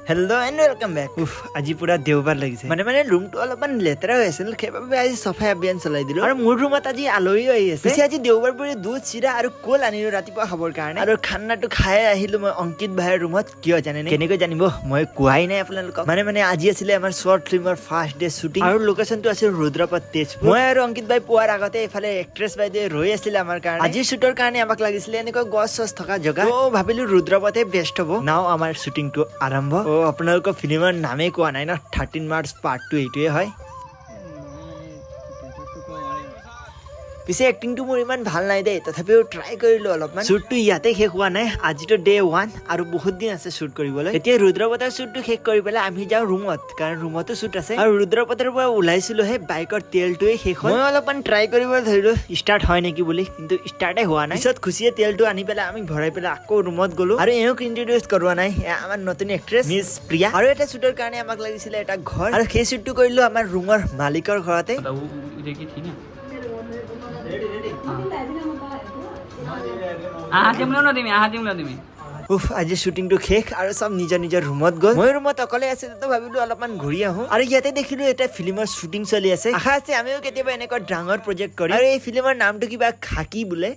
Hello' and welcome back. আজি পুৰা দেওবাৰ লাগিছে মানে ৰুমটো অলপমান লেতেৰা হৈ আছিল, সেইবাবে আজি চাফাই অভিযান চলাই দিলো। আৰু মোৰ ৰুমত আজি আলহীও আহি আছে। আজি দেওবাৰ বুলি দুধ চিৰা আৰু কল আনিলো ৰাতিপুৱা খাবৰ কাৰণে। আৰু খানাটো খাই আহিলো মই অংকিত ভাইৰ ৰুমত। কিয় জানে কেনেকৈ জানিব, মই কোৱাই নাই আপোনালোকক। মানে আজি আছিলে আমাৰ শ্বৰ্ট ফিল্মৰ ফাৰ্ষ্ট ডে শ্বুটিং আৰু লোকেশ্যনটো আছিল ৰুদ্ৰপদ তেজপুৰ। মই আৰু অংকিত ভাই পোৱাৰ আগতে এইফালে এক্ট্ৰেছ বাইদেউ ৰৈ আছিলে আমাৰ কাৰণে। আজিৰ শ্বুটৰ কাৰণে আমাক লাগিছিলে এনেকুৱা গছ চছ থকা জেগা। ভাবিলো ৰুদ্ৰপদে বেষ্ট হ'ব। নাও আমাৰ শ্বুটিংটো আৰম্ভ। আপোনালোকৰ ফিল্মৰ নামেই কোৱা নাই ন, 13 মাৰ্চ পাৰ্ট 2 এইটোৱে হয়। পিছে এক্টিংটো মোৰ ইমান ভাল নাই দেই, তথাপিও ট্ৰাই কৰিলো অলপমান। শ্বুটটো ইয়াতে শেষ হোৱা নাই, আজিতো ডে 1 আৰু বহুত দিন আছে শ্বুট কৰিবলৈ। এতিয়া ৰুদ্ৰপদৰ শ্বুটটো শেষ কৰি পেলাই আমি যাওঁ ৰুমত, কাৰণ ৰুমতো শ্বুট আছে। আৰু ৰুদ্ৰপদৰ পৰা ওলাইছিলোহে, বাইকৰ তেলটোৱে শেষ হ'ল। মই অলপমান ট্ৰাই কৰিবলৈ ধৰিলো ষ্টাৰ্ট হয় নেকি বুলি, কিন্তু ষ্টাৰ্টে হোৱা নাই। পিছত খুচিয়ে তেলটো আনি পেলাই আমি ভৰাই পেলাই আকৌ ৰুমত গলো। আৰু এওঁক ইন্ট্ৰডিউচ কৰোৱা নাই, আমাৰ নতুন এক্ট্ৰেছ মিছ প্ৰিয়া। আৰু এটা শ্বুটৰ কাৰণে আমাক লাগিছিলে এটা ঘৰ, আৰু সেই শ্বুটটো কৰিলো আমাৰ ৰুমৰ মালিকৰ ঘৰতে। আজি শ্বুটিংটো শেষ আৰু চব নিজৰ নিজৰ ৰুমত গ'ল। মই ৰুমত অকলে আছিলো, তো ভাবিলো অলপমান ঘূৰি আহো। আৰু ইয়াতে দেখিলো এটা ফিল্মৰ শ্বুটিং চলি আছে। আশা আছে আমিও কেতিয়াবা এনেকুৱা ডাঙৰ প্ৰজেক্ট কৰিম। আৰু এই ফিল্মৰ নামটো কিবা খাকি বোলে।